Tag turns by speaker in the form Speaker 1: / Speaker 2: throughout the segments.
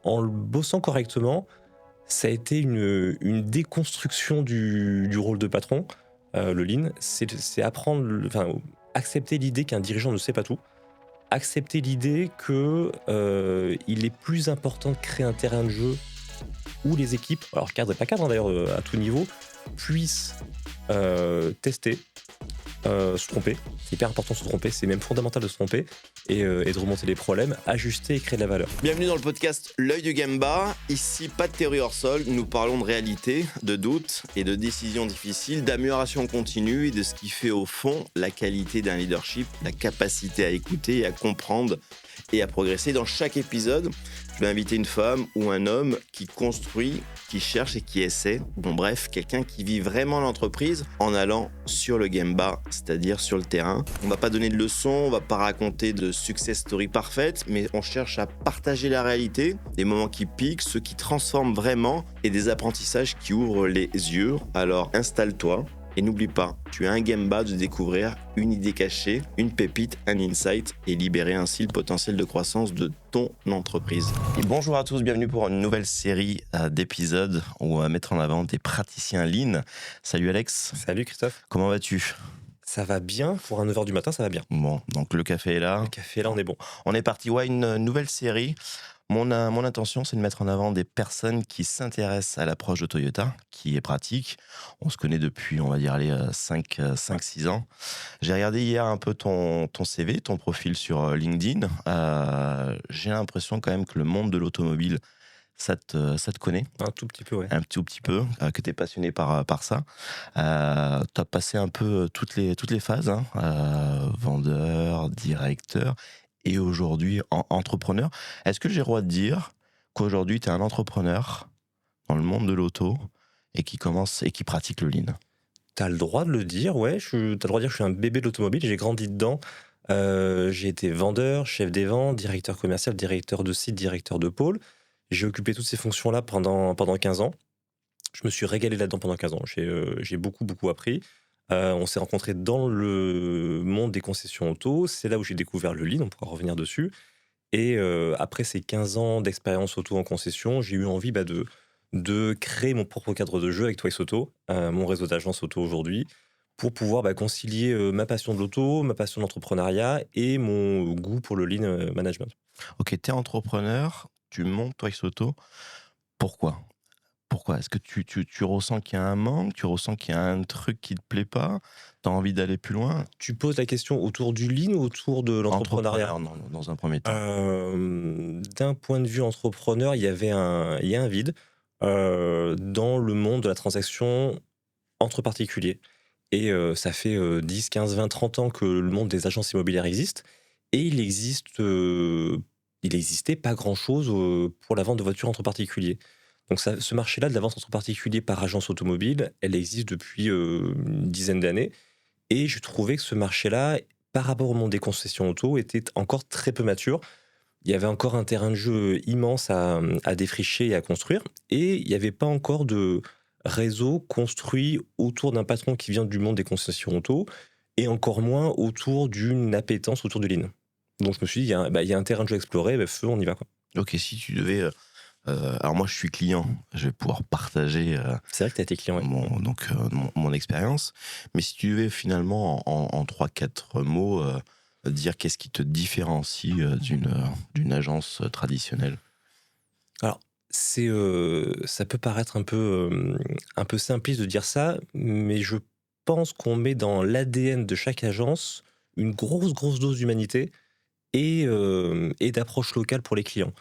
Speaker 1: En le bossant correctement, ça a été une déconstruction du rôle de patron. Le lean, c'est apprendre, enfin, accepter l'idée qu'un dirigeant ne sait pas tout. Accepter l'idée que il est plus important de créer un terrain de jeu où les équipes, alors cadre et pas cadre hein, d'ailleurs à tout niveau, puissent tester, se tromper. C'est hyper important de se tromper, c'est même fondamental de se tromper et de remonter les problèmes, ajuster et créer de la valeur.
Speaker 2: Bienvenue dans le podcast L'œil du Gemba. Ici, pas de théorie hors sol, nous parlons de réalité, de doutes et de décisions difficiles, d'amélioration continue et de ce qui fait au fond la qualité d'un leadership, la capacité à écouter et à comprendre et à progresser. Dans chaque épisode, je vais inviter une femme ou un homme qui construit, qui cherche et qui essaie. Bon bref, quelqu'un qui vit vraiment l'entreprise en allant sur le Gemba, c'est-à-dire sur le terrain. On va pas donner de leçons, on va pas raconter de success story parfaite, mais on cherche à partager la réalité, des moments qui piquent, ceux qui transforment vraiment et des apprentissages qui ouvrent les yeux. Alors installe-toi. Et n'oublie pas, tu as un Gemba de découvrir une idée cachée, une pépite, un insight et libérer ainsi le potentiel de croissance de ton entreprise. Et bonjour à tous, bienvenue pour une nouvelle série d'épisodes où on va mettre en avant des praticiens lean. Salut Alex.
Speaker 1: Salut Christophe.
Speaker 2: Comment vas-tu ?
Speaker 1: Ça va bien, pour un 9h du matin, ça va bien.
Speaker 2: Bon, donc le café est là.
Speaker 1: Le café là, on est bon.
Speaker 2: On est parti, ouais, une nouvelle série. Mon intention, c'est de mettre en avant des personnes qui s'intéressent à l'approche de Toyota, qui est pratique. On se connaît depuis, on va dire, les 5-6 ans. J'ai regardé hier un peu ton CV, ton profil sur LinkedIn. J'ai l'impression quand même que le monde de l'automobile, ça te connaît.
Speaker 1: Un tout petit peu, ouais.
Speaker 2: Un tout petit peu, que tu es passionné par ça. Tu as passé un peu toutes les phases, hein, vendeur, directeur, et aujourd'hui entrepreneur. Est-ce que j'ai le droit de dire qu'aujourd'hui tu es un entrepreneur dans le monde de l'auto et qui commence et qui pratique le lean ?
Speaker 1: T'as le droit de le dire, ouais. T'as le droit de dire que je suis un bébé de l'automobile, j'ai grandi dedans. J'ai été vendeur, chef des ventes, directeur commercial, directeur de site, directeur de pôle. J'ai occupé toutes ces fonctions-là pendant 15 ans. Je me suis régalé là-dedans pendant 15 ans. J'ai beaucoup, beaucoup appris. On s'est rencontrés dans le monde des concessions auto. C'est là où j'ai découvert le lean, on pourra revenir dessus. Et après ces 15 ans d'expérience auto en concession, j'ai eu envie de créer mon propre cadre de jeu avec Twice Auto, mon réseau d'agences auto aujourd'hui, pour pouvoir concilier ma passion de l'auto, ma passion de l'entrepreneuriat et mon goût pour le lean management.
Speaker 2: Ok, tu es entrepreneur, tu montes Twice Auto. Pourquoi ? Est-ce que tu ressens qu'il y a un manque ? Tu ressens qu'il y a un truc qui te plaît pas ? Tu as envie d'aller plus loin ?
Speaker 1: Tu poses la question autour du lean ou autour de l'entrepreneuriat ?
Speaker 2: Non, dans un premier temps.
Speaker 1: D'un point de vue entrepreneur, il y a un vide dans le monde de la transaction entre particuliers. Et ça fait 10, 15, 20, 30 ans que le monde des agences immobilières existe. Et il existait pas grand-chose pour la vente de voitures entre particuliers. Donc ce marché-là de la vente entre particuliers par agence automobile, elle existe depuis une dizaine d'années. Et je trouvais que ce marché-là, par rapport au monde des concessions auto, était encore très peu mature. Il y avait encore un terrain de jeu immense à défricher et à construire. Et il n'y avait pas encore de réseau construit autour d'un patron qui vient du monde des concessions auto, et encore moins autour d'une appétence autour du lean. Donc je me suis dit, il y a un terrain de jeu à explorer, feu, on y va, quoi.
Speaker 2: Ok, si tu devais... alors moi, je suis client. Je vais pouvoir partager
Speaker 1: C'est vrai que tu as été client, ouais.
Speaker 2: mon expérience. Mais si tu devais finalement, en 3-4 mots, dire qu'est-ce qui te différencie d'une agence traditionnelle ?
Speaker 1: Alors, ça peut paraître un peu simpliste de dire ça, mais je pense qu'on met dans l'ADN de chaque agence une grosse, grosse dose d'humanité et d'approche locale pour les clients.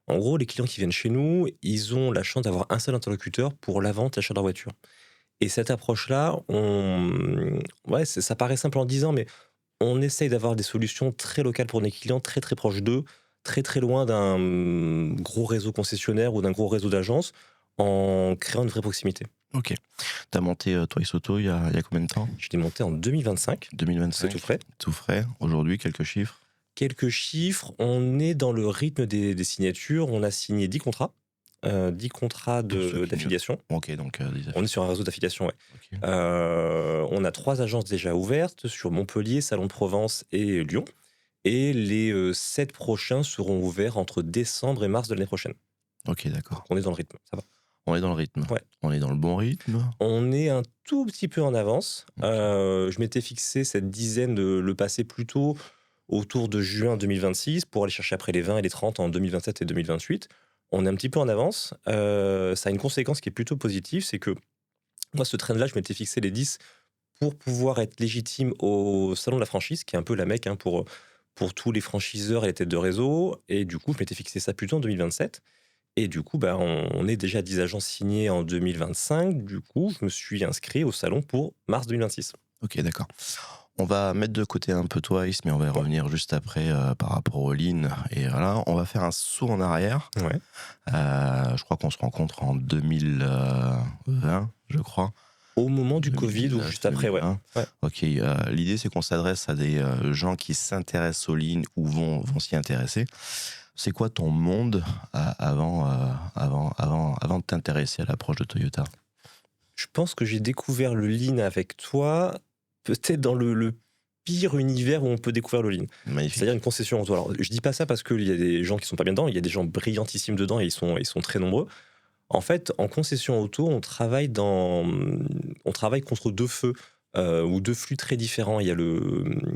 Speaker 1: En gros, les clients qui viennent chez nous, ils ont la chance d'avoir un seul interlocuteur pour la vente et l'achat de leur voiture. Et cette approche-là, ça paraît simple en disant, mais on essaye d'avoir des solutions très locales pour nos clients, très très proches d'eux, très très loin d'un gros réseau concessionnaire ou d'un gros réseau d'agences, en créant une vraie proximité.
Speaker 2: Ok. Tu as monté Twice Auto il y a combien de temps ?
Speaker 1: Je l'ai monté en 2025.
Speaker 2: 2025.
Speaker 1: C'est tout frais.
Speaker 2: Tout frais. Aujourd'hui, quelques chiffres ?
Speaker 1: Quelques chiffres, on est dans le rythme des signatures. On a signé 10 contrats. 10 contrats d'affiliation.
Speaker 2: Ok, donc
Speaker 1: on est sur un réseau d'affiliation, ouais.
Speaker 2: Okay.
Speaker 1: On a 3 agences déjà ouvertes sur Montpellier, Salon de Provence et Lyon. Et les 7 prochains seront ouverts entre décembre et mars de l'année prochaine.
Speaker 2: Ok, d'accord.
Speaker 1: On est dans le rythme, ça va.
Speaker 2: On est dans le rythme.
Speaker 1: Ouais.
Speaker 2: On est dans le bon rythme.
Speaker 1: On est un tout petit peu en avance.
Speaker 2: Ok.
Speaker 1: Je m'étais fixé cette dizaine de le passer plutôt autour de juin 2026 pour aller chercher après les 20 et les 30 en 2027 et 2028. On est un petit peu en avance. Ça a une conséquence qui est plutôt positive, c'est que moi, ce trend-là, je m'étais fixé les 10 pour pouvoir être légitime au salon de la franchise, qui est un peu la mecque pour tous les franchiseurs et les têtes de réseau. Et du coup, je m'étais fixé ça plutôt en 2027. Et du coup, on est déjà 10 agences signées en 2025. Du coup, je me suis inscrit au salon pour mars 2026.
Speaker 2: Ok, d'accord. On va mettre de côté un peu Twice, mais on va y revenir juste après par rapport au Lean. Et voilà, on va faire un saut en arrière.
Speaker 1: Ouais.
Speaker 2: Je crois qu'on se rencontre en 2020, je crois.
Speaker 1: Au moment du Covid ou juste après, ouais.
Speaker 2: 2020.
Speaker 1: Ouais.
Speaker 2: Ok, l'idée c'est qu'on s'adresse à des gens qui s'intéressent au Lean ou vont s'y intéresser. C'est quoi ton monde avant de t'intéresser à l'approche de Toyota?
Speaker 1: Je pense que j'ai découvert le Lean avec toi, peut-être dans le pire univers où on peut découvrir le Lean.
Speaker 2: Magnifique.
Speaker 1: C'est-à-dire une concession auto. Alors, je dis pas ça parce qu'il y a des gens qui sont pas bien dedans, il y a des gens brillantissimes dedans et ils sont très nombreux. En fait, en concession auto, on travaille contre deux feux ou deux flux très différents. Il y a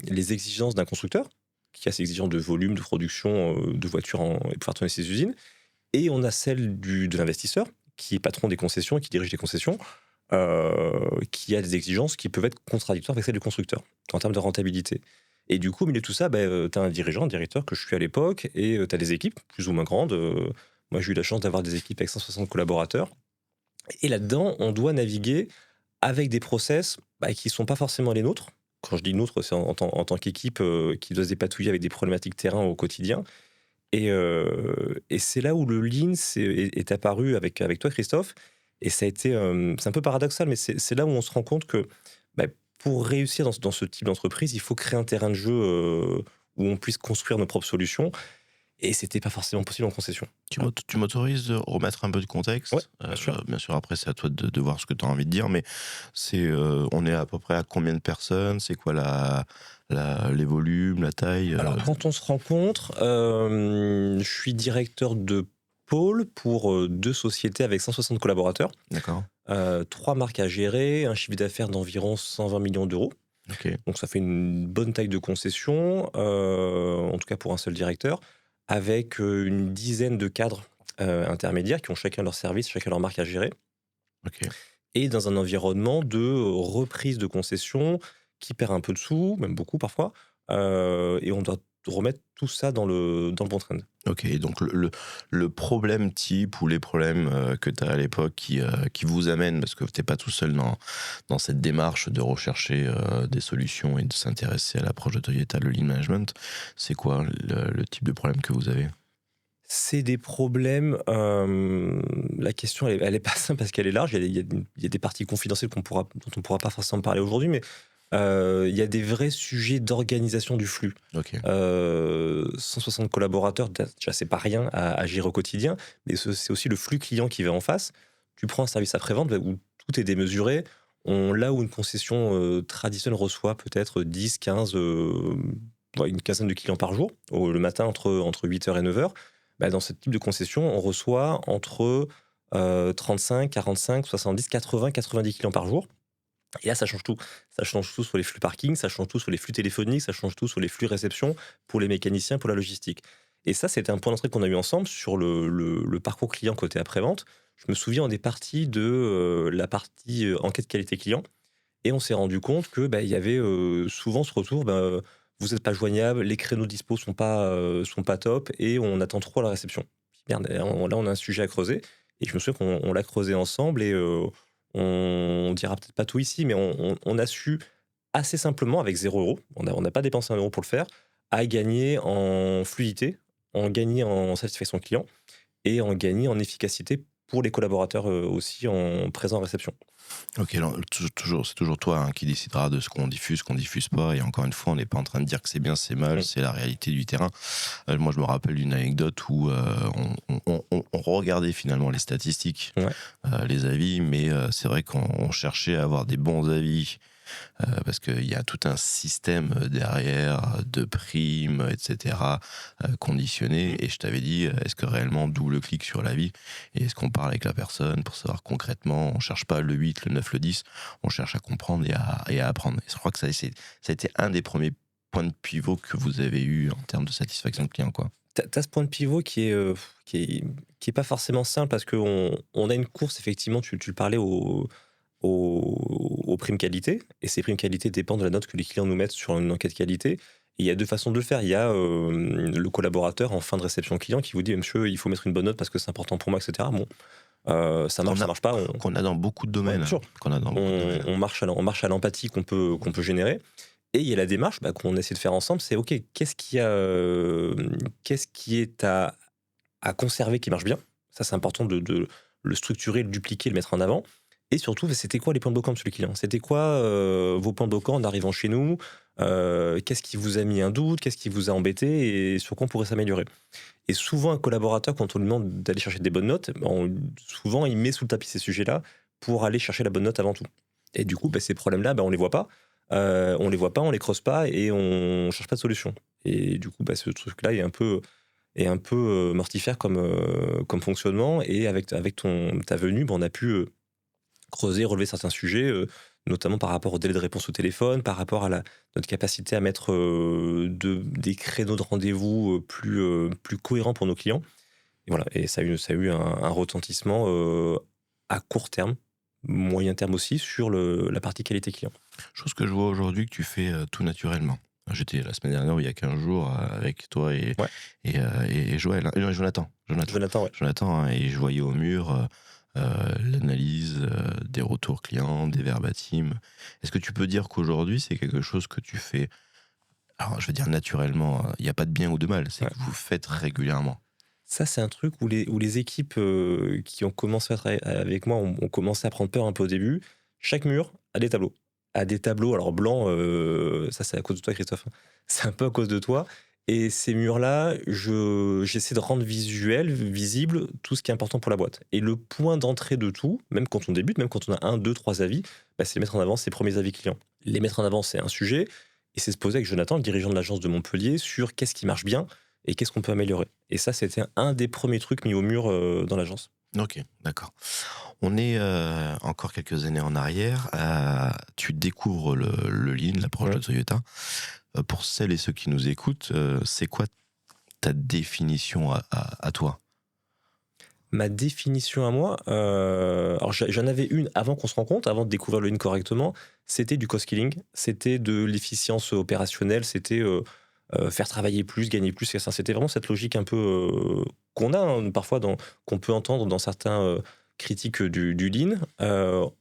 Speaker 1: les exigences d'un constructeur, qui a ses exigences de volume, de production de voitures et pouvoir tourner ses usines. Et on a celle de l'investisseur, qui est patron des concessions et qui dirige les concessions, qui a des exigences qui peuvent être contradictoires avec celles du constructeur, en termes de rentabilité. Et du coup, au milieu de tout ça, tu as un dirigeant, un directeur que je suis à l'époque, et tu as des équipes plus ou moins grandes. Moi, j'ai eu la chance d'avoir des équipes avec 160 collaborateurs. Et là-dedans, on doit naviguer avec des process qui ne sont pas forcément les nôtres. Quand je dis nôtres, c'est en tant qu'équipe qui doit se dépatouiller avec des problématiques terrain au quotidien. Et c'est là où le Lean est apparu avec toi, Christophe. Et ça a été, c'est un peu paradoxal, mais c'est là où on se rend compte que pour réussir dans ce type d'entreprise, il faut créer un terrain de jeu où on puisse construire nos propres solutions. Et c'était pas forcément possible en concession.
Speaker 2: Tu m'autorises de remettre un peu de contexte?
Speaker 1: Ouais, bien sûr.
Speaker 2: Bien sûr, après, c'est à toi de voir ce que tu as envie de dire, mais on est à peu près à combien de personnes? C'est quoi les volumes, la taille?
Speaker 1: Alors, quand on se rencontre, je suis directeur de pôle pour 2 sociétés avec 160 collaborateurs.
Speaker 2: D'accord.
Speaker 1: 3 marques à gérer, un chiffre d'affaires d'environ 120 millions d'euros.
Speaker 2: Ok.
Speaker 1: Donc ça fait une bonne taille de concession, en tout cas pour un seul directeur, avec une dizaine de cadres intermédiaires qui ont chacun leur service, chacun leur marque à gérer,
Speaker 2: Ok.
Speaker 1: et dans un environnement de reprise de concession qui perd un peu de sous, même beaucoup parfois, et on doit remettre tout ça dans le bon trend.
Speaker 2: Ok, donc le problème type ou les problèmes que tu as à l'époque qui vous amènent, parce que tu n'es pas tout seul dans cette démarche de rechercher des solutions et de s'intéresser à l'approche de Toyota, le Lean Management, c'est quoi le type de problème que vous avez?
Speaker 1: C'est des problèmes. La question, elle est pas simple parce qu'elle est large. Il y a des parties confidentielles dont on ne pourra pas forcément parler aujourd'hui, mais il y a des vrais sujets d'organisation du flux.
Speaker 2: Ok.
Speaker 1: 160 collaborateurs, déjà, c'est pas rien à gérer au quotidien, mais c'est aussi le flux client qui va en face. Tu prends un service après-vente où tout est démesuré. Là où une concession traditionnelle reçoit peut-être 10, 15, une quinzaine de clients par jour, le matin entre 8h et 9h, dans ce type de concession, on reçoit entre 35, 45, 70, 80, 90 clients par jour. Et là, ça change tout. Ça change tout sur les flux parking, ça change tout sur les flux téléphoniques, ça change tout sur les flux réception pour les mécaniciens, pour la logistique. Et ça, c'était un point d'entrée qu'on a eu ensemble sur le parcours client côté après-vente. Je me souviens, on est parti de la partie enquête qualité client, et on s'est rendu compte que il y avait souvent ce retour, vous n'êtes pas joignable, les créneaux dispo sont pas top, et on attend trop à la réception. Merde, là, on a un sujet à creuser. Et je me souviens qu'on l'a creusé ensemble, et on dira peut-être pas tout ici, mais on a su assez simplement, avec 0 €, on n'a pas dépensé 1 € pour le faire, à gagner en fluidité, en gagner en satisfaction client, et en gagner en efficacité pour les collaborateurs aussi en présent en réception.
Speaker 2: Ok, alors, c'est toujours toi qui décidera de ce qu'on diffuse pas. Et encore une fois, on n'est pas en train de dire que c'est bien, c'est mal, c'est la réalité du terrain. Moi, je me rappelle d'une anecdote où on regardait finalement les statistiques, les avis, mais c'est vrai qu'on cherchait à avoir des bons avis
Speaker 3: parce qu'il y a tout un système derrière de primes, etc., conditionné. Et je t'avais dit, est-ce que réellement double clic sur l'avis et est-ce qu'on parle avec la personne pour savoir concrètement, on cherche pas le 8, le 9, le 10, on cherche à comprendre et à apprendre. Et je crois que ça a été un des premiers points de pivot que vous avez eu en termes de satisfaction client, quoi.
Speaker 1: T'as ce point de pivot qui est pas forcément simple parce qu'on a une course, effectivement, tu le parlais, aux primes qualité. Et ces primes qualité dépendent de la note que les clients nous mettent sur une enquête qualité. Et il y a deux façons de le faire. Il y a le collaborateur en fin de réception client qui vous dit: monsieur, il faut mettre une bonne note parce que c'est important pour moi, etc. Bon, ça marche, ça marche pas.
Speaker 3: Qu'on a dans beaucoup de domaines.
Speaker 1: Bien sûr.
Speaker 3: Qu'on a dans beaucoup de domaines.
Speaker 1: On marche à l'empathie qu'on peut générer. Et il y a la démarche qu'on essaie de faire ensemble, c'est OK, qu'est-ce qui est à conserver qui marche bien. Ça, c'est important de le structurer, le dupliquer, le mettre en avant. Et surtout, c'était quoi les points bloquants sur les clients? C'était quoi vos points bloquants en arrivant chez nous? Qu'est-ce qui vous a mis un doute? Qu'est-ce qui vous a embêté? Et sur quoi on pourrait s'améliorer? Et souvent, un collaborateur, quand on lui demande d'aller chercher des bonnes notes, souvent, il met sous le tapis ces sujets-là pour aller chercher la bonne note avant tout. Et du coup, ces problèmes-là, on les voit pas. On les voit pas, on les creuse pas et on cherche pas de solution. Et du coup, ce truc-là est un peu mortifère comme fonctionnement. Et avec ta venue, on a pu creuser, relever certains sujets, notamment par rapport au délai de réponse au téléphone, par rapport à notre capacité à mettre des créneaux de rendez-vous plus cohérents pour nos clients. Et voilà, et ça a eu un retentissement à court terme, moyen terme aussi, sur la partie qualité client.
Speaker 3: Chose que je vois aujourd'hui que tu fais tout naturellement. J'étais la semaine dernière, il y a 15 jours, avec toi et Joël. Non, Jonathan.
Speaker 1: Jonathan, ouais.
Speaker 3: Jonathan, et je voyais au mur l'analyse des retours clients, des verbatims. Est-ce que tu peux dire qu'aujourd'hui, c'est quelque chose que tu fais, alors je veux dire naturellement, il n'y a pas de bien ou de mal, c'est que vous faites régulièrement?
Speaker 1: Ça, c'est un truc où les équipes qui ont commencé à travailler avec moi ont commencé à prendre peur un peu au début. Chaque mur a des tableaux. A des tableaux, alors blancs, ça c'est à cause de toi, Christophe. C'est un peu à cause de toi. Et ces murs-là, j'essaie de rendre visible tout ce qui est important pour la boîte. Et le point d'entrée de tout, même quand on débute, même quand on a 1, 2, 3 avis, c'est mettre en avant ses premiers avis clients. Les mettre en avant, c'est un sujet. Et c'est se poser avec Jonathan, le dirigeant de l'agence de Montpellier, sur qu'est-ce qui marche bien et qu'est-ce qu'on peut améliorer. Et ça, c'était un des premiers trucs mis au mur dans l'agence.
Speaker 3: Ok, d'accord. On est encore quelques années en arrière. Tu découvres le Lean, l'approche de Toyota. Pour celles et ceux qui nous écoutent, c'est quoi ta définition à toi?
Speaker 1: Ma définition à moi, alors j'en avais une avant qu'on se rencontre, avant de découvrir le Lean correctement, c'était du cost killing, c'était de l'efficience opérationnelle, c'était faire travailler plus, gagner plus. C'était vraiment cette logique un peu qu'on a parfois, qu'on peut entendre dans certains critiques du Lean.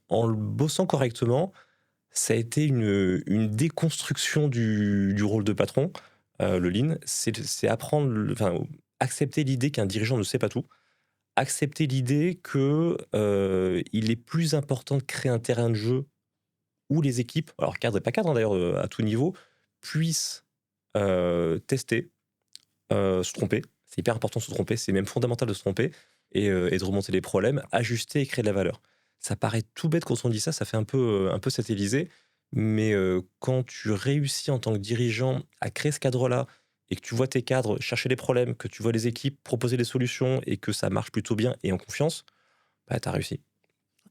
Speaker 1: En le bossant correctement, ça a été une déconstruction du rôle de patron. Le Lean, c'est apprendre, accepter l'idée qu'un dirigeant ne sait pas tout. Accepter l'idée que il est plus important de créer un terrain de jeu où les équipes, alors cadre et pas cadre d'ailleurs, à tout niveau, puissent tester, se tromper. C'est hyper important de se tromper, c'est même fondamental de se tromper et de remonter les problèmes, ajuster et créer de la valeur. Ça paraît tout bête quand on dit ça, ça fait un peu satellisé, mais quand tu réussis en tant que dirigeant à créer ce cadre-là et que tu vois tes cadres chercher les problèmes, que tu vois les équipes proposer des solutions et que ça marche plutôt bien et en confiance, t'as réussi.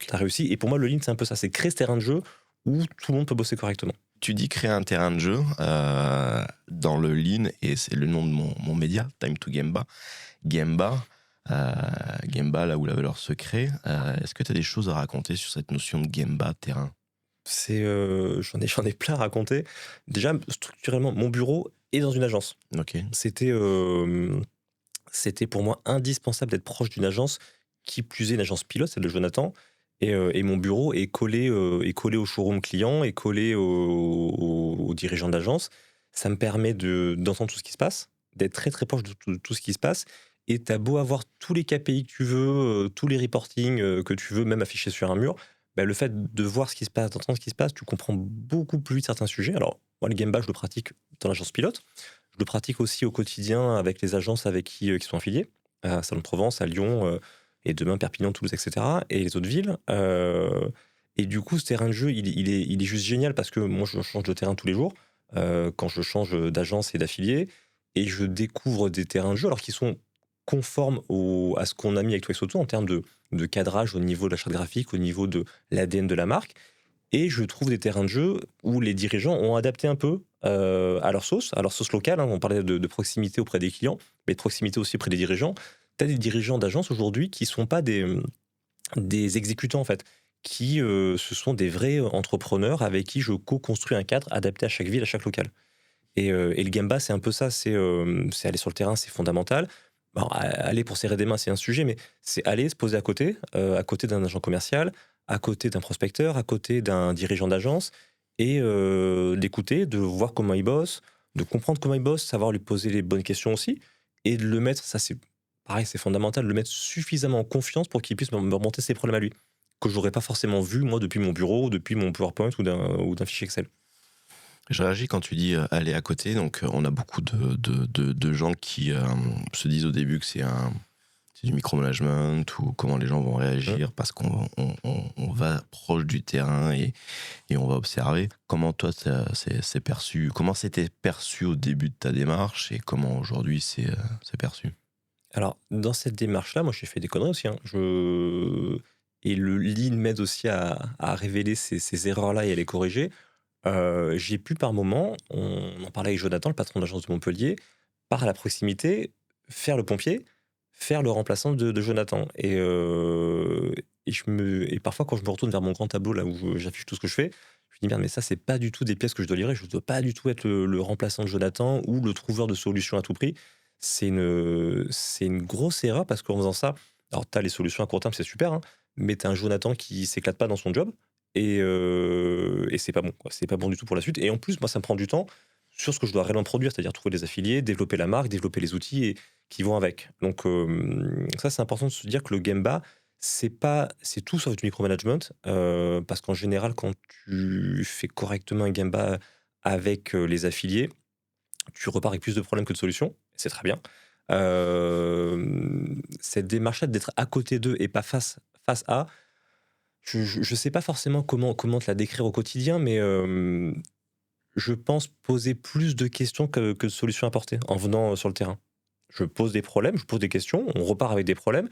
Speaker 1: T'as réussi. Et pour moi, le Lean, c'est un peu ça, c'est créer ce terrain de jeu où tout le monde peut bosser correctement.
Speaker 3: Tu dis créer un terrain de jeu dans le Lean, et c'est le nom de mon média, Time to Gemba. Gemba, là où la valeur se crée. Est-ce que tu as des choses à raconter sur cette notion de Gemba, terrain?
Speaker 1: J'en ai plein à raconter. Déjà, structurellement, mon bureau est dans une agence.
Speaker 3: Ok.
Speaker 1: C'était pour moi indispensable d'être proche d'une agence, qui plus est une agence pilote, celle de Jonathan. Et mon bureau est collé au showroom client, est collé aux dirigeants d'agence. Ça me permet d'entendre tout ce qui se passe, d'être très très proche de tout ce qui se passe. Et t'as beau avoir tous les KPI que tu veux, tous les reportings que tu veux, même affichés sur un mur, le fait de voir ce qui se passe, d'entendre ce qui se passe, tu comprends beaucoup plus vite certains sujets. Alors, moi, le Gemba, je le pratique dans l'agence pilote. Je le pratique aussi au quotidien avec les agences avec qui sont affiliés, à Salon de Provence, à Lyon, et demain Perpignan, Toulouse, etc., et les autres villes. Et du coup, ce terrain de jeu, il est juste génial parce que moi, je change de terrain tous les jours quand je change d'agence et d'affilié. Et je découvre des terrains de jeu alors qui sont conformes à ce qu'on a mis avec Twice Auto en termes de cadrage au niveau de la charte graphique, au niveau de l'ADN de la marque. Et je trouve des terrains de jeu où les dirigeants ont adapté un peu à leur sauce locale. Hein. On parlait de proximité auprès des clients, mais de proximité aussi auprès des dirigeants. Tu as des dirigeants d'agence aujourd'hui qui ne sont pas des exécutants, en fait, qui ce sont des vrais entrepreneurs avec qui je co-construis un cadre adapté à chaque ville, à chaque local. Et le Gamba, c'est un peu ça, c'est aller sur le terrain, c'est fondamental. Bon, aller pour serrer des mains, c'est un sujet, mais c'est aller se poser à côté d'un agent commercial, à côté d'un prospecteur, à côté d'un dirigeant d'agence, et d'écouter, de voir comment il bosse, de comprendre comment il bosse, savoir lui poser les bonnes questions aussi, et de le mettre, ça c'est pareil, c'est fondamental, de le mettre suffisamment en confiance pour qu'il puisse me remonter ses problèmes à lui, que je n'aurais pas forcément vu, moi, depuis mon bureau, depuis mon PowerPoint ou d'un fichier Excel.
Speaker 3: Je réagis quand tu dis aller à côté. Donc, on a beaucoup de gens qui se disent au début que c'est du micromanagement ou comment les gens vont réagir parce qu'on on va proche du terrain et on va observer. Comment toi, c'est perçu? Comment c'était perçu au début de ta démarche et comment aujourd'hui c'est perçu?
Speaker 1: Alors, dans cette démarche-là, moi, j'ai fait des conneries aussi. Hein. Et le lean m'aide aussi à révéler ces erreurs-là et à les corriger. J'ai pu par moment, on en parlait avec Jonathan, le patron d'agence de Montpellier, par la proximité, faire le pompier, faire le remplaçant de Jonathan. Et parfois, quand je me retourne vers mon grand tableau, là où j'affiche tout ce que je fais, je me dis, merde, mais ça, c'est pas du tout des pièces que je dois livrer. Je ne dois pas du tout être le remplaçant de Jonathan ou le trouveur de solutions à tout prix. C'est une grosse erreur parce qu'en faisant ça, alors tu as les solutions à court terme, c'est super, hein, mais tu as un Jonathan qui s'éclate pas dans son job et c'est pas bon, quoi. C'est pas bon du tout pour la suite. Et en plus, moi, ça me prend du temps sur ce que je dois réellement produire, c'est-à-dire trouver des affiliés, développer la marque, développer les outils qui vont avec. Donc, ça, c'est important de se dire que le Gemba, c'est tout sauf du micromanagement, parce qu'en général, quand tu fais correctement un Gemba avec les affiliés, tu repars avec plus de problèmes que de solutions. C'est très bien. Cette démarche-là d'être à côté d'eux et pas face à, je sais pas forcément comment te la décrire au quotidien, mais je pense poser plus de questions que de solutions apportées en venant sur le terrain. Je pose des problèmes, je pose des questions, on repart avec des problèmes,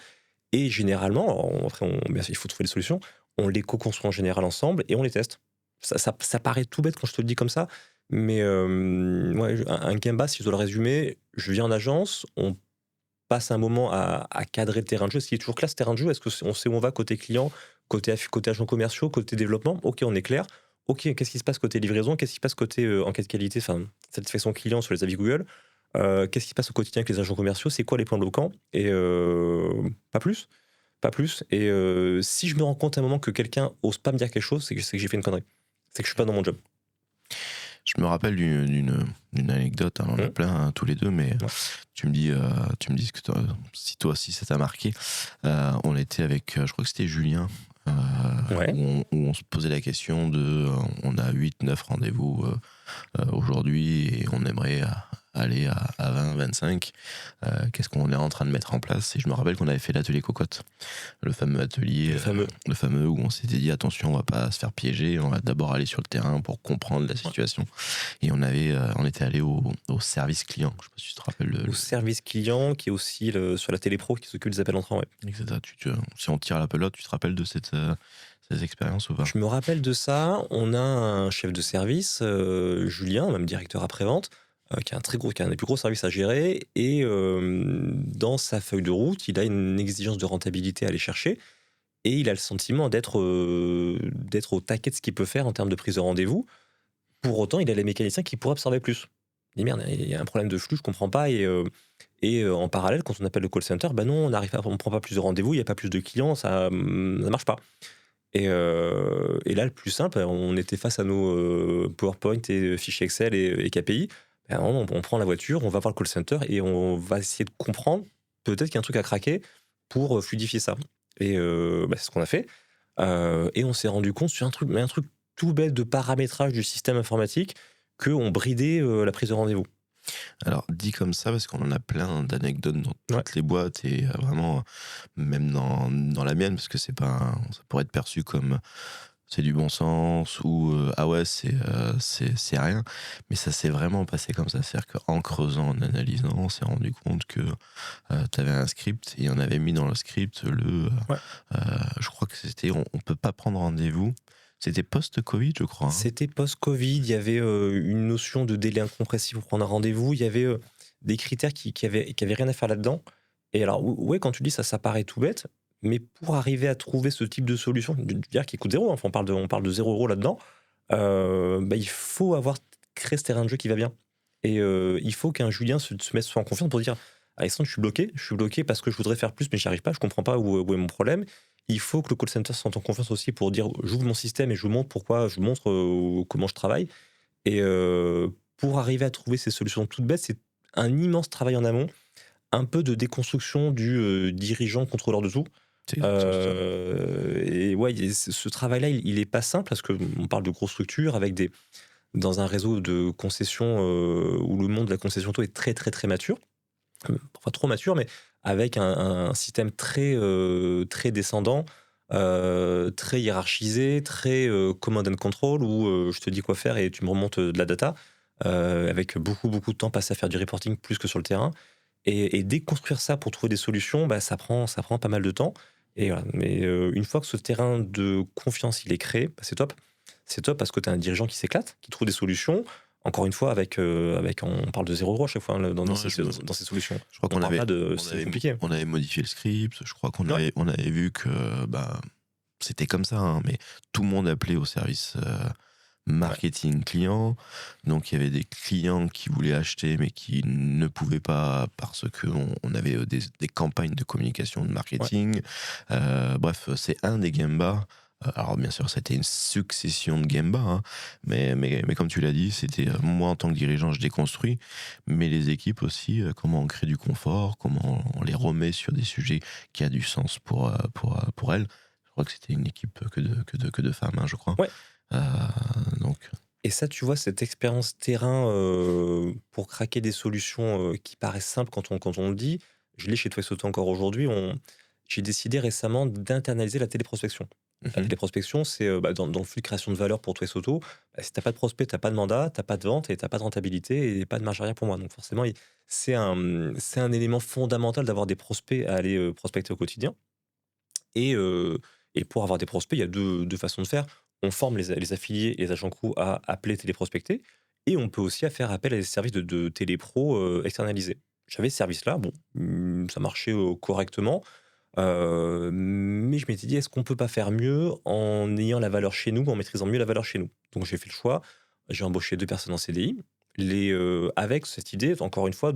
Speaker 1: et généralement, bien sûr, il faut trouver des solutions, on les co-construit en général ensemble et on les teste. Ça paraît tout bête quand je te le dis comme ça, mais ouais, un Gemba, si je dois le résumer, je viens en agence, on passe un moment à cadrer le terrain de jeu. Ce qui est toujours clair, ce terrain de jeu, est-ce qu'on sait où on va côté client, côté agents commerciaux, côté développement? Ok, on est clair. Ok, qu'est-ce qui se passe côté livraison? Qu'est-ce qui se passe côté enquête qualité, enfin, satisfaction client sur les avis Google? Qu'est-ce qui se passe au quotidien avec les agents commerciaux? C'est quoi les points bloquants? Et pas plus. Pas plus. Et si je me rends compte à un moment que quelqu'un ose pas me dire quelque chose, c'est que j'ai fait une connerie. C'est que je suis pas dans mon job.
Speaker 3: Je me rappelle d'une anecdote, hein, on en a plein tous les deux, mais tu me dis que si toi aussi ça t'a marqué. On était avec, je crois que c'était Julien, où on se posait la question on a 8-9 rendez-vous aujourd'hui et on aimerait aller à 20, 25. Qu'est-ce qu'on est en train de mettre en place? Et je me rappelle qu'on avait fait l'atelier Cocotte, le fameux atelier, le fameux où on s'était dit attention, on va pas se faire piéger, on va d'abord aller sur le terrain pour comprendre la situation. Et on était allé au service client. Je sais pas si tu te rappelles.
Speaker 1: Au service client, qui est aussi sur la télépro, qui s'occupe des appels entrants. Ouais.
Speaker 3: Exact. Si on tire la pelote, tu te rappelles de cette expérience ou pas?
Speaker 1: Je me rappelle de ça. On a un chef de service, Julien, même directeur après-vente, qui a un des plus gros services à gérer. Et dans sa feuille de route, il a une exigence de rentabilité à aller chercher. Et il a le sentiment d'être au taquet de ce qu'il peut faire en termes de prise de rendez-vous. Pour autant, il a les mécaniciens qui pourraient absorber plus. Il dit merde, il y a un problème de flux, je comprends pas. Et en parallèle, quand on appelle le call center, bah non, on ne prend pas plus de rendez-vous, il n'y a pas plus de clients, ça marche pas. Et là, le plus simple, on était face à nos PowerPoint et fichiers Excel et KPI. Ben, on prend la voiture, on va voir le call center et on va essayer de comprendre peut-être qu'il y a un truc à craquer pour fluidifier ça. Et c'est ce qu'on a fait. Et on s'est rendu compte sur un truc tout bête de paramétrage du système informatique qu'on bridait la prise de rendez-vous.
Speaker 3: Alors, dit comme ça, parce qu'on en a plein d'anecdotes dans toutes les boîtes et vraiment, même dans la mienne, parce que ça pourrait être perçu comme c'est du bon sens, ou ah ouais, c'est rien. Mais ça s'est vraiment passé comme ça. C'est-à-dire qu'en creusant, en analysant, on s'est rendu compte que tu avais un script et on avait mis dans le script
Speaker 1: Ouais.
Speaker 3: je crois que c'était on peut pas prendre rendez-vous. C'était post-Covid, je crois.
Speaker 1: C'était post-Covid, il y avait une notion de délai incompressible pour prendre un rendez-vous, il y avait des critères qui avaient rien à faire là-dedans. Et alors, ouais, quand tu dis ça, ça paraît tout bête, mais pour arriver à trouver ce type de solution, dire qui coûte zéro, hein, on parle de 0 € là-dedans, il faut avoir créé ce terrain de jeu qui va bien. Et il faut qu'un Julien se mette en confiance pour dire Alexandre, je suis bloqué parce que je voudrais faire plus, mais j'y arrive pas, je comprends pas où est mon problème. Il faut que le call center se sente en confiance aussi pour dire j'ouvre mon système et je vous montre pourquoi, je vous montre comment je travaille. Et pour arriver à trouver ces solutions toutes bêtes, c'est un immense travail en amont, un peu de déconstruction du dirigeant contrôleur de tout.
Speaker 3: C'est exactement ça.
Speaker 1: Et ouais, ce travail-là, il est pas simple parce qu'on parle de grosses structures avec dans un réseau de concessions où le monde de la concession auto est très très très mature, parfois trop mature, mais avec un système très descendant, très hiérarchisé, très command and control, où je te dis quoi faire et tu me remontes de la data, avec beaucoup de temps passé à faire du reporting plus que sur le terrain. Et déconstruire ça pour trouver des solutions, ça prend pas mal de temps. Et voilà. Mais une fois que ce terrain de confiance il est créé, c'est top. C'est top parce que tu as un dirigeant qui s'éclate, qui trouve des solutions. Encore une fois, on parle de 0 € à chaque fois hein, dans
Speaker 3: Ouais,
Speaker 1: dans ces solutions.
Speaker 3: Je crois
Speaker 1: On
Speaker 3: qu'on
Speaker 1: parle
Speaker 3: avait,
Speaker 1: pas de
Speaker 3: on
Speaker 1: c'est
Speaker 3: avait,
Speaker 1: compliqué.
Speaker 3: on avait modifié le script. Je crois qu'on
Speaker 1: Ouais.
Speaker 3: avait vu que c'était comme ça, hein, mais tout le monde appelait au service marketing client. Donc il y avait des clients qui voulaient acheter mais qui ne pouvaient pas parce qu'on avait des campagnes de communication de marketing. Bref, c'est un des Gemba. Alors bien sûr, c'était une succession de Gemba, hein, mais comme tu l'as dit, c'était moi en tant que dirigeant, je déconstruis, mais les équipes aussi, comment on crée du confort, comment on les remet sur des sujets qui a du sens pour elles. Je crois que c'était une équipe que de femmes, hein, je crois.
Speaker 1: Ouais.
Speaker 3: Euh, donc,
Speaker 1: Et ça, tu vois, cette expérience terrain pour craquer des solutions qui paraissent simples quand on le dit, je l'ai chez Twice Auto encore aujourd'hui. J'ai décidé récemment d'internaliser la téléprospection. La téléprospection, c'est dans le flux de création de valeur pour Twice Auto. Si tu n'as pas de prospect, tu n'as pas de mandat, tu n'as pas de vente et tu n'as pas de rentabilité et pas de marge arrière pour moi. Donc forcément, c'est un élément fondamental d'avoir des prospects à aller prospecter au quotidien. Et, et pour avoir des prospects, il y a deux façons de faire. On forme les affiliés et les agents co à appeler, téléprospecter. Et on peut aussi faire appel à des services de télépro externalisés. J'avais ce service-là, bon, ça marchait correctement. Mais je m'étais dit, est-ce qu'on peut pas faire mieux en ayant la valeur chez nous, en maîtrisant mieux la valeur chez nous. Donc j'ai fait le choix, j'ai embauché 2 personnes en CDI, avec cette idée, encore une fois,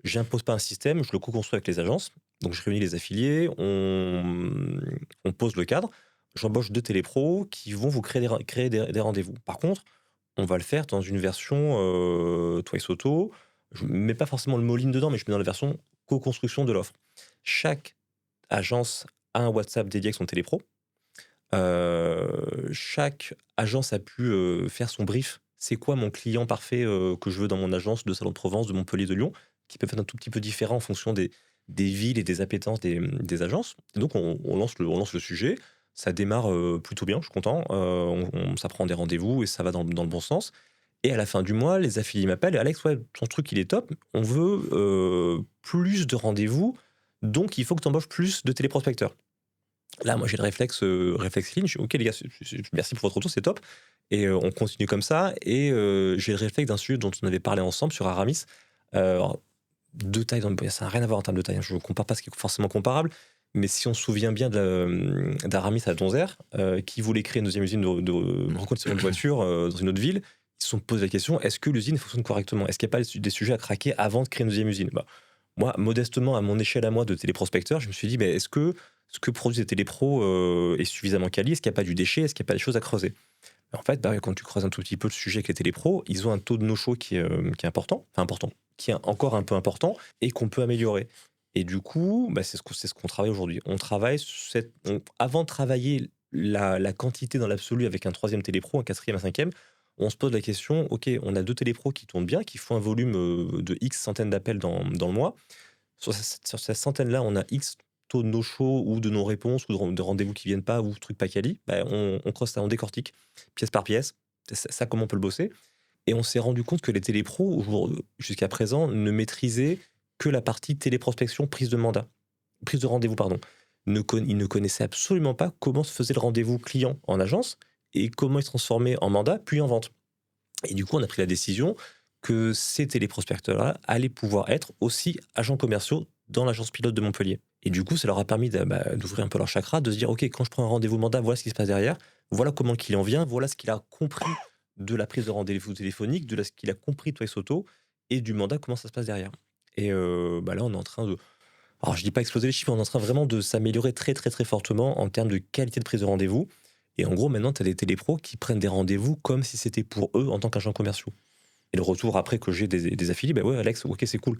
Speaker 1: j'impose pas un système, je le co-construis avec les agences. Donc je réunis les affiliés, on pose le cadre, j'embauche 2 télépros qui vont vous créer des rendez-vous. Par contre, on va le faire dans une version Twice Auto. Je ne mets pas forcément le mot-ligne dedans, mais je mets dans la version co-construction de l'offre. Chaque agence a un WhatsApp dédié avec son télépro. Chaque agence a pu faire son brief. C'est quoi mon client parfait que je veux dans mon agence de Salon de Provence, de Montpellier, de Lyon, qui peut être un tout petit peu différent en fonction des villes et des appétences des agences. Et donc on lance le sujet. Ça démarre plutôt bien, je suis content. Ça prend des rendez-vous et ça va dans le bon sens. Et à la fin du mois, les affiliés m'appellent. Alex, ouais, ton truc, il est top. On veut plus de rendez-vous. Donc, il faut que tu embauches plus de téléprospecteurs. Là, moi, j'ai le réflexe ligne. Je dis, OK, les gars, merci pour votre retour, c'est top. Et on continue comme ça. Et j'ai le réflexe d'un sujet dont on avait parlé ensemble sur Aramis. Alors, de taille, ça n'a rien à voir en termes de taille. Je ne compare pas ce qui est forcément comparable. Mais si on se souvient bien d'Aramis à Donzère, qui voulait créer une deuxième usine de reconditionnement de voitures dans une autre ville, ils se sont posé la question, est-ce que l'usine fonctionne correctement? Est-ce qu'il n'y a pas des sujets à craquer avant de créer une deuxième usine? Moi, modestement, à mon échelle à moi de téléprospecteur, je me suis dit, est-ce que ce que produisent les télépros est suffisamment quali? Est-ce qu'il n'y a pas du déchet? Est-ce qu'il n'y a pas des choses à creuser? En fait, quand tu creuses un tout petit peu le sujet avec les télépros, ils ont un taux de no-show qui est important, qui est encore un peu important et qu'on peut améliorer. Et du coup, c'est ce qu'on travaille aujourd'hui. On travaille avant de travailler la quantité dans l'absolu avec un troisième télépro, un quatrième, un cinquième, on se pose la question, OK, on a 2 télépros qui tournent bien, qui font un volume de X centaines d'appels dans le mois. Sur cette centaine-là, on a X taux de no-show ou de non-réponse ou de rendez-vous qui viennent pas ou trucs pas quali, bah, on creuse ça, on décortique pièce par pièce. C'est ça comment on peut le bosser. Et on s'est rendu compte que les télépros, jusqu'à présent, ne maîtrisaient que la partie téléprospection, prise de rendez-vous, pardon. Ils ne connaissaient absolument pas comment se faisait le rendez-vous client en agence et comment il se transformait en mandat, puis en vente. Et du coup, on a pris la décision que ces téléprospecteurs-là allaient pouvoir être aussi agents commerciaux dans l'agence pilote de Montpellier. Et du coup, ça leur a permis d'ouvrir un peu leur chakra, de se dire, OK, quand je prends un rendez-vous mandat, voilà ce qui se passe derrière, voilà comment le client vient, voilà ce qu'il a compris de la prise de rendez-vous téléphonique, ce qu'il a compris de Twice Auto, et du mandat, comment ça se passe derrière. Et là, on est en train de... Alors, je dis pas exploser les chiffres, on est en train vraiment de s'améliorer très, très, très fortement en termes de qualité de prise de rendez-vous. Et en gros, maintenant, tu as des télépros qui prennent des rendez-vous comme si c'était pour eux en tant qu'agents commerciaux. Et le retour après que j'ai des affiliés, bah ouais, Alex, ok, c'est cool.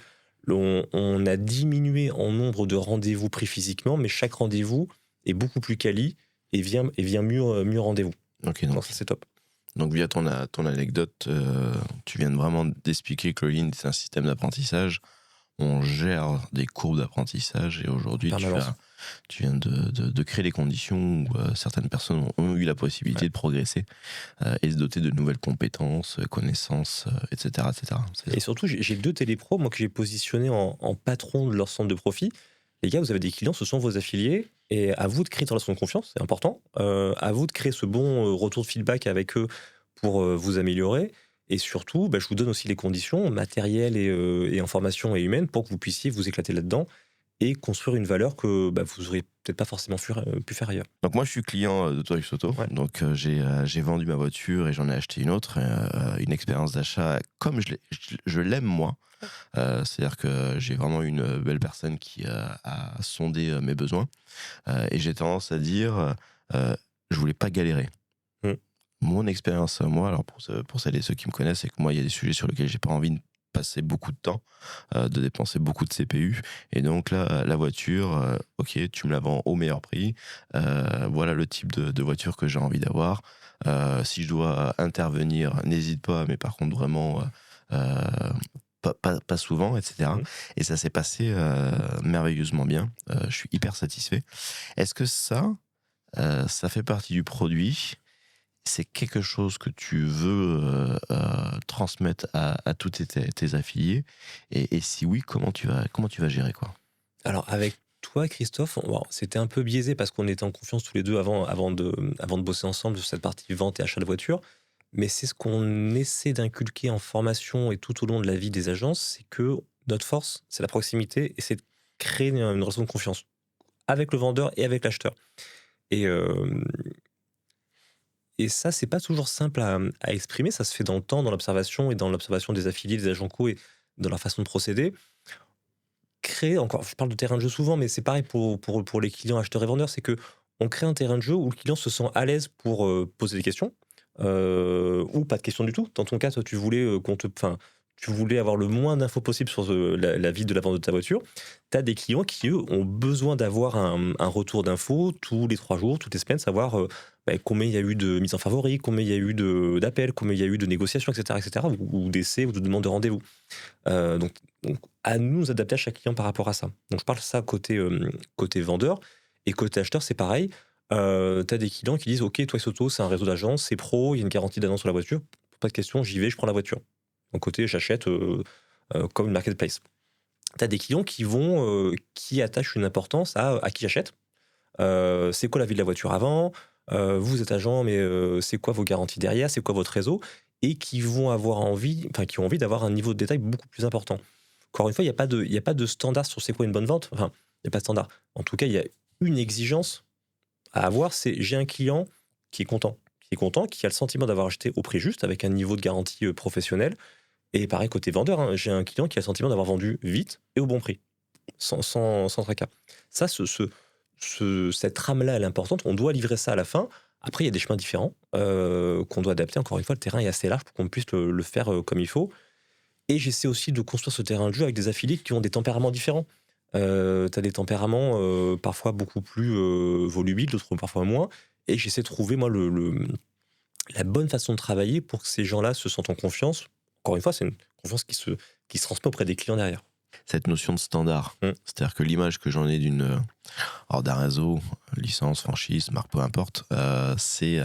Speaker 1: On a diminué en nombre de rendez-vous pris physiquement, mais chaque rendez-vous est beaucoup plus quali et vient mieux rendez-vous.
Speaker 3: Ok,
Speaker 1: Donc ça, c'est top.
Speaker 3: Donc via ton anecdote, tu viens vraiment d'expliquer que le Lean, c'est un système d'apprentissage. On gère des courbes d'apprentissage et aujourd'hui tu viens de créer les conditions où certaines personnes ont eu la possibilité de progresser et se doter de nouvelles compétences, connaissances, etc. etc.
Speaker 1: Et surtout, j'ai 2 télépros moi, que j'ai positionnés en patron de leur centre de profit. Les gars, vous avez des clients, ce sont vos affiliés, et à vous de créer une relation de confiance, c'est important. À vous de créer ce bon retour de feedback avec eux pour vous améliorer. Et surtout, je vous donne aussi les conditions matérielles et en formation et humaine pour que vous puissiez vous éclater là-dedans et construire une valeur que vous auriez peut-être pas forcément pu faire ailleurs.
Speaker 3: Donc moi je suis client de Twice Auto,
Speaker 1: Ouais.
Speaker 3: donc j'ai vendu ma voiture et j'en ai acheté une autre, une expérience d'achat comme je l'aime moi. C'est-à-dire que j'ai vraiment une belle personne qui a sondé mes besoins et j'ai tendance à dire je voulais pas galérer. Mon expérience, moi, alors pour celles et ceux qui me connaissent, c'est que moi, il y a des sujets sur lesquels j'ai pas envie de passer beaucoup de temps, de dépenser beaucoup de CPU. Et donc là, la voiture, ok, tu me la vends au meilleur prix. Voilà le type de voiture que j'ai envie d'avoir. Si je dois intervenir, n'hésite pas, mais par contre, vraiment, pas souvent, etc. Et ça s'est passé merveilleusement bien. Je suis hyper satisfait. Est-ce que ça fait partie du produit? C'est quelque chose que tu veux transmettre à tous tes affiliés et si oui, comment tu vas gérer quoi?
Speaker 1: Alors avec toi, Christophe, c'était un peu biaisé parce qu'on était en confiance tous les deux avant de bosser ensemble sur cette partie vente et achat de voiture. Mais c'est ce qu'on essaie d'inculquer en formation et tout au long de la vie des agences, c'est que notre force, c'est la proximité et c'est de créer une relation de confiance avec le vendeur et avec l'acheteur. Et ça, c'est pas toujours simple à exprimer. Ça se fait dans le temps, dans l'observation et dans l'observation des affiliés, des agents co et dans leur façon de procéder. Créer, encore, je parle de terrain de jeu souvent, mais c'est pareil pour les clients acheteurs et vendeurs, c'est que on crée un terrain de jeu où le client se sent à l'aise pour poser des questions ou pas de questions du tout. Dans ton cas, toi, tu voulais tu voulais avoir le moins d'infos possible sur la vie de la vente de ta voiture. Tu as des clients qui, eux, ont besoin d'avoir un retour d'infos tous les 3 jours, toutes les semaines, savoir combien il y a eu de mises en favori, combien il y a eu d'appels, combien il y a eu de négociations, etc. ou d'essais ou de demandes de rendez-vous. Donc, à nous nous adapter à chaque client par rapport à ça. Donc, je parle ça côté vendeur. Et côté acheteur, c'est pareil. Tu as des clients qui disent « Ok, Twice Auto, c'est un réseau d'agences, c'est pro, il y a une garantie d'annonce sur la voiture. Pas de question, j'y vais, je prends la voiture. » Donc, côté, j'achète comme une marketplace. Tu as des clients qui attachent une importance à qui j'achète. C'est quoi la vie de la voiture avant ? Vous êtes agent, mais c'est quoi vos garanties derrière ? C'est quoi votre réseau ? Et qui ont envie d'avoir un niveau de détail beaucoup plus important. Encore une fois, il n'y a pas de standard sur c'est quoi une bonne vente. Enfin, il n'y a pas de standard. En tout cas, il y a une exigence à avoir, c'est j'ai un client qui est content, qui a le sentiment d'avoir acheté au prix juste, avec un niveau de garantie professionnel. Et pareil, côté vendeur, j'ai un client qui a le sentiment d'avoir vendu vite et au bon prix, sans tracas. Ça, cette trame-là, elle est importante. On doit livrer ça à la fin. Après, il y a des chemins différents qu'on doit adapter. Encore une fois, le terrain est assez large pour qu'on puisse le faire comme il faut. Et j'essaie aussi de construire ce terrain de jeu avec des affiliés qui ont des tempéraments différents. Tu as des tempéraments parfois beaucoup plus volubiles, d'autres parfois moins. Et j'essaie de trouver, moi, la bonne façon de travailler pour que ces gens-là se sentent en confiance. Encore une fois, c'est une confiance qui se transmet auprès des clients derrière.
Speaker 3: cette notion de standard. C'est-à-dire que l'image que j'en ai d'un réseau, licence, franchise, marque, peu importe, c'est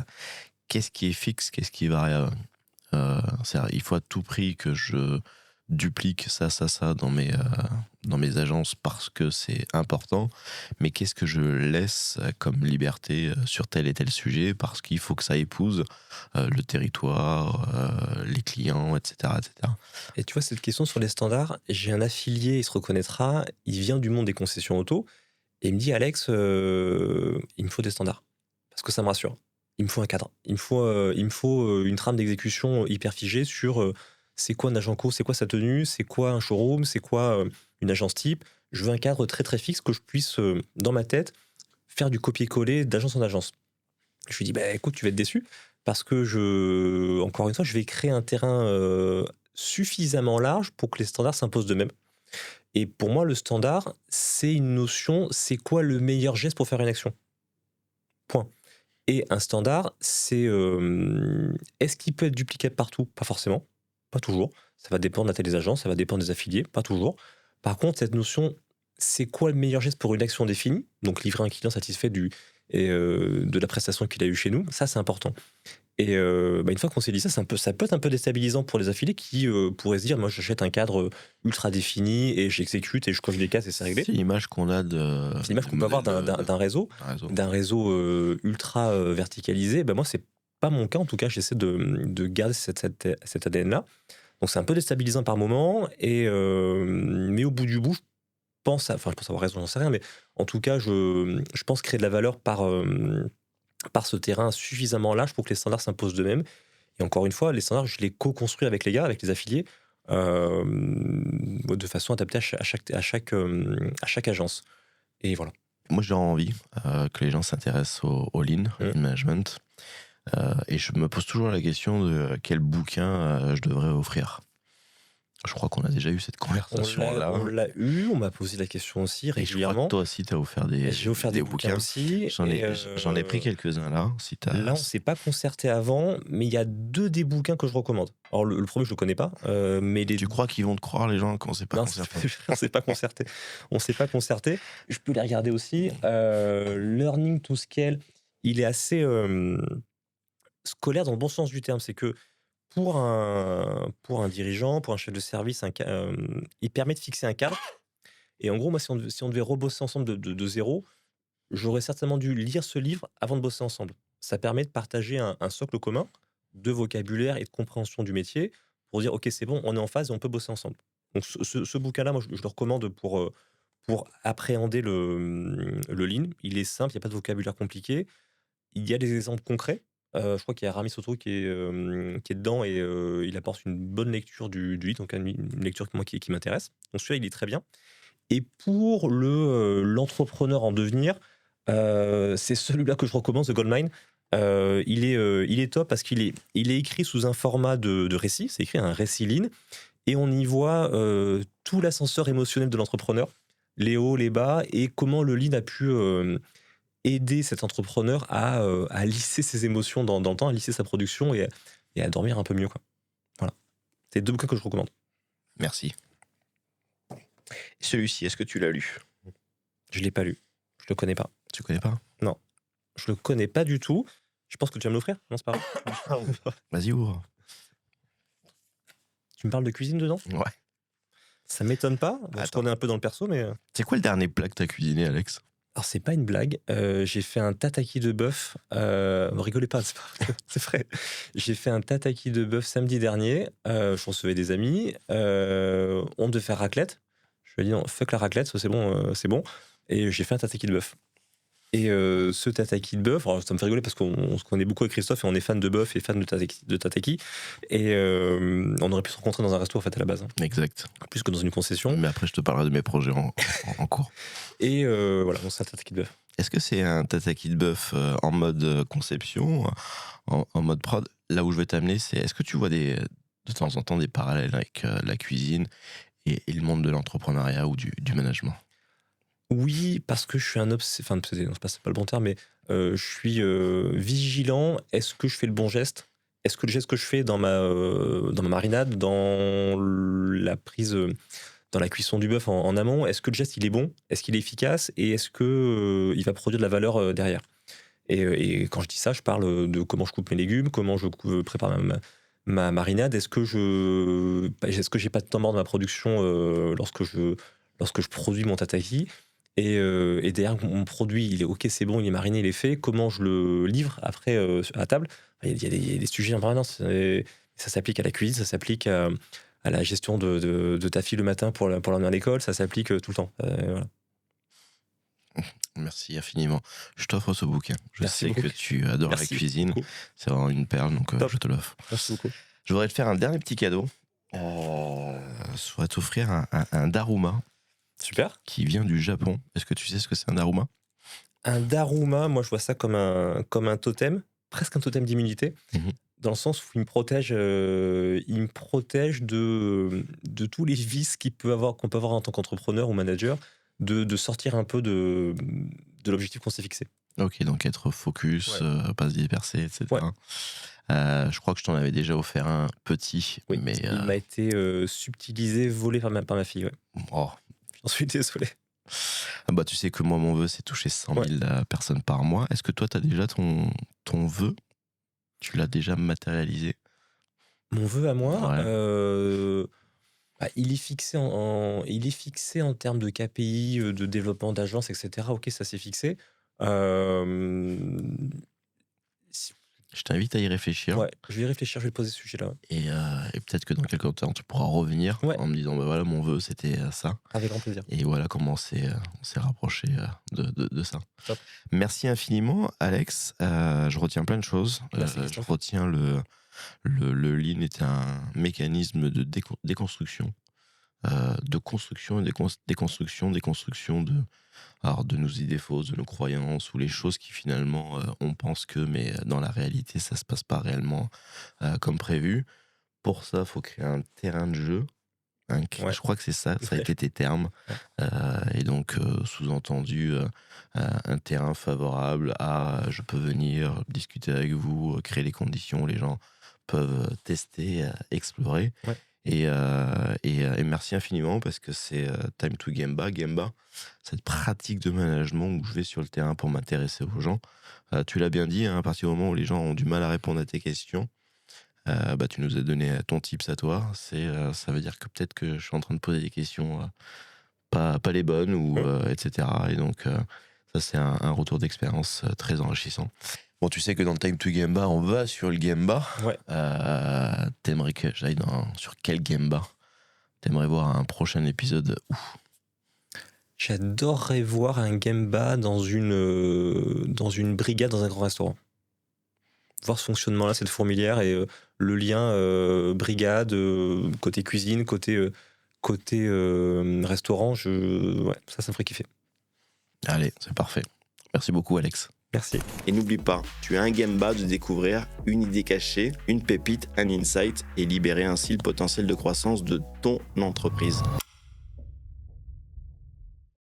Speaker 3: qu'est-ce qui est fixe, qu'est-ce qui est variable. C'est-à-dire, il faut à tout prix que je duplique ça dans mes agences parce que c'est important, mais qu'est-ce que je laisse comme liberté sur tel et tel sujet parce qu'il faut que ça épouse le territoire, les clients, etc., etc.
Speaker 1: Et tu vois, cette question sur les standards, j'ai un affilié, il se reconnaîtra, il vient du monde des concessions auto, et il me dit, Alex, il me faut des standards, parce que ça me rassure. Il me faut un cadre. Il me faut une trame d'exécution hyper figée sur c'est quoi un agent co, c'est quoi sa tenue, c'est quoi un showroom, c'est quoi une agence type. Je veux un cadre très très fixe que je puisse, dans ma tête, faire du copier-coller d'agence en agence. Je lui dis, bah, écoute, tu vas être déçu, parce que encore une fois, je vais créer un terrain suffisamment large pour que les standards s'imposent d'eux-mêmes. Et pour moi, le standard, c'est une notion, c'est quoi le meilleur geste pour faire une action. Point. Et un standard, c'est est-ce qu'il peut être duplicable partout? Pas forcément, pas toujours. Ça va dépendre de la taille des agences, ça va dépendre des affiliés, pas toujours. Par contre, cette notion, c'est quoi le meilleur geste pour une action définie? Donc livrer un client satisfait de la prestation qu'il a eue chez nous, ça c'est important. Et une fois qu'on s'est dit ça, ça peut être un peu déstabilisant pour les affiliés qui pourraient se dire, moi j'achète un cadre ultra défini et j'exécute et je coche des cases et c'est réglé.
Speaker 3: C'est l'image qu'on a
Speaker 1: C'est l'image qu'on peut avoir d'un réseau ultra verticalisé. Ben moi, c'est pas mon cas. En tout cas, j'essaie de garder cet ADN-là. Donc, c'est un peu déstabilisant par moment. Mais au bout du bout, je pense avoir raison, j'en sais rien. Mais en tout cas, je pense créer de la valeur par ce terrain suffisamment large pour que les standards s'imposent d'eux-mêmes. Et encore une fois, les standards, je les co-construis avec les gars, avec les affiliés, de façon adaptée à chaque agence. Et voilà.
Speaker 3: Moi, j'ai envie que les gens s'intéressent au lean management. Et je me pose toujours la question de quel bouquin je devrais offrir. Je crois qu'on a déjà eu cette conversation-là.
Speaker 1: On l'a eu, on m'a posé la question aussi régulièrement.
Speaker 3: Je crois que toi aussi, tu as offert
Speaker 1: J'ai offert des bouquins aussi.
Speaker 3: J'en ai pris quelques-uns là.
Speaker 1: Là, on ne s'est pas concerté avant, mais il y a 2 des bouquins que je recommande. Alors, le premier, je ne le connais pas. Mais
Speaker 3: Tu crois qu'ils vont te croire, les gens, qu'on ne s'est pas concerté?
Speaker 1: On ne s'est pas concerté. Je peux les regarder aussi. Learning to Scale, il est assez scolaire dans le bon sens du terme. C'est que pour un dirigeant, pour un chef de service, il permet de fixer un cadre. Et en gros, moi, si on devait rebosser ensemble de zéro, j'aurais certainement dû lire ce livre avant de bosser ensemble. Ça permet de partager un socle commun de vocabulaire et de compréhension du métier pour dire, OK, c'est bon, on est en phase et on peut bosser ensemble. Donc ce bouquin-là, moi, je le recommande pour appréhender le lean. Il est simple, il n'y a pas de vocabulaire compliqué. Il y a des exemples concrets. Je crois qu'il y a Rami Soto qui est dedans et il apporte une bonne lecture du lead, donc une lecture qui m'intéresse. Donc celui-là, il est très bien. Et pour l'entrepreneur en devenir, c'est celui-là que je recommande, The Goldmine. Il est top parce qu'il est écrit sous un format de récit. C'est écrit un récit lean. Et on y voit tout l'ascenseur émotionnel de l'entrepreneur, les hauts, les bas, et comment le lean a pu aider cet entrepreneur à lisser ses émotions dans le temps, à lisser sa production et à dormir un peu mieux, quoi. Voilà. C'est 2 bouquins que je recommande.
Speaker 3: Merci. Celui-ci, est-ce que tu l'as lu?
Speaker 1: Je ne l'ai pas lu. Je le connais pas.
Speaker 3: Tu connais pas?
Speaker 1: Non. Je le connais pas du tout. Je pense que tu vas me l'offrir. Non, c'est pas vrai.
Speaker 3: Vas-y, ouvre.
Speaker 1: Tu me parles de cuisine dedans?
Speaker 3: Ouais.
Speaker 1: Ça m'étonne pas. Parce qu'on est un peu dans le perso, mais...
Speaker 3: C'est quoi le dernier plat que t'as cuisiné, Alex?
Speaker 1: Alors, c'est pas une blague. J'ai fait un tataki de bœuf. Rigolez pas, c'est vrai. J'ai fait un tataki de bœuf samedi dernier. Je recevais des amis. On devait faire raclette. Je lui ai dit non, fuck la raclette, c'est bon, c'est bon. Et j'ai fait un tataki de bœuf. Et ce tataki de bœuf, ça me fait rigoler parce qu'on se connaît beaucoup avec Christophe et on est fan de bœuf et fan de tataki. Et on aurait pu se rencontrer dans un resto en fait à la base.
Speaker 3: Exact.
Speaker 1: Plus que dans une concession.
Speaker 3: Mais après, je te parlerai de mes projets en cours.
Speaker 1: Et voilà, donc c'est un tataki de bœuf.
Speaker 3: Est-ce que c'est un tataki de bœuf en mode conception, en mode prod? Là où je vais t'amener, c'est est-ce que tu vois de temps en temps des parallèles avec la cuisine et le monde de l'entrepreneuriat ou du management?
Speaker 1: Oui, parce que je suis c'est pas le bon terme, mais je suis vigilant. Est-ce que je fais le bon geste? Est-ce que le geste que je fais dans ma marinade, dans la prise dans la cuisson du bœuf en amont. Est-ce que le geste il est bon? Est-ce qu'il est efficace? Et est-ce que il va produire de la valeur derrière? Et quand je dis ça, je parle de comment je coupe mes légumes, comment je prépare ma marinade. Est-ce que j'ai pas de temps mort dans ma production lorsque je produis mon tataki? Et derrière, mon produit, il est OK, c'est bon, il est mariné, il est fait. Comment je le livre après à table? Il y a des sujets en permanence. Ça s'applique à la cuisine, ça s'applique à la gestion de ta fille le matin pour l'emmener à l'école, ça s'applique tout le temps. Voilà.
Speaker 3: Merci infiniment. Je t'offre ce bouquin. Je
Speaker 1: Merci
Speaker 3: sais
Speaker 1: beaucoup.
Speaker 3: que tu adores la
Speaker 1: Merci
Speaker 3: cuisine.
Speaker 1: beaucoup.
Speaker 3: C'est vraiment une perle, donc
Speaker 1: Top.
Speaker 3: je te l'offre.
Speaker 1: Merci beaucoup.
Speaker 3: Je voudrais te faire un dernier petit cadeau. Je voudrais t'offrir un daruma
Speaker 1: Super.
Speaker 3: qui vient du Japon. Est-ce que tu sais ce que c'est un daruma?
Speaker 1: Un daruma, moi je vois ça comme un totem, presque un totem d'immunité, dans le sens où il me protège de tous les vices qu'on peut avoir en tant qu'entrepreneur ou manager, de sortir un peu de l'objectif qu'on s'est fixé.
Speaker 3: Ok, donc être focus, pas se disperser, etc.
Speaker 1: Ouais.
Speaker 3: Je crois que je t'en avais déjà offert un petit,
Speaker 1: Oui,
Speaker 3: mais
Speaker 1: il m'a été subtilisé, volé par ma fille. Ouais.
Speaker 3: oh.
Speaker 1: J'en suis désolé.
Speaker 3: Ah bah, tu sais que moi, mon vœu, c'est toucher 100 000 personnes par mois. Est-ce que toi, tu as déjà ton vœu? Tu l'as déjà matérialisé?
Speaker 1: Mon vœu à moi,
Speaker 3: Ouais.
Speaker 1: il est fixé il est fixé en termes de KPI, de développement d'agence, etc. Ok, ça s'est fixé. Si-
Speaker 3: Je t'invite à y réfléchir.
Speaker 1: Ouais, je vais y réfléchir, je vais poser ce sujet-là.
Speaker 3: Et peut-être que dans quelques temps, tu pourras revenir en me disant, bah voilà, mon vœu, c'était ça.
Speaker 1: Avec grand plaisir.
Speaker 3: Et voilà comment on s'est rapproché de ça.
Speaker 1: Top.
Speaker 3: Merci infiniment, Alex. Je retiens plein de choses.
Speaker 1: Merci,
Speaker 3: Je
Speaker 1: Christophe.
Speaker 3: retiens le lean est un mécanisme de déconstruction, de construction et déconstruction de nos idées fausses, de nos croyances, ou les choses qui finalement on pense que, mais dans la réalité ça se passe pas réellement comme prévu. Pour ça, il faut créer un terrain de jeu. Je crois que c'est ça a été tes termes. Et donc, sous-entendu, un terrain favorable à je peux venir discuter avec vous, créer les conditions où les gens peuvent tester, explorer.
Speaker 1: Ouais.
Speaker 3: Et merci infiniment parce que c'est Time to Gemba, cette pratique de management où je vais sur le terrain pour m'intéresser aux gens. Tu l'as bien dit, à partir du moment où les gens ont du mal à répondre à tes questions, tu nous as donné ton tips à toi. Ça veut dire que peut-être que je suis en train de poser des questions pas les bonnes, ou etc. Et donc, ça, c'est un retour d'expérience très enrichissant. Bon, tu sais que dans le Time to Gemba, on va sur le Gemba.
Speaker 1: Ouais.
Speaker 3: T'aimerais que j'aille sur quel Gemba? T'aimerais voir un prochain épisode où?
Speaker 1: J'adorerais voir un Gemba dans une brigade dans un grand restaurant. Voir ce fonctionnement-là, cette fourmilière, et le lien brigade, côté cuisine, côté restaurant, ça me ferait kiffer.
Speaker 3: Allez, c'est parfait. Merci beaucoup, Alex.
Speaker 1: Merci.
Speaker 2: Et n'oublie pas, tu as un Gemba de découvrir une idée cachée, une pépite, un insight et libérer ainsi le potentiel de croissance de ton entreprise.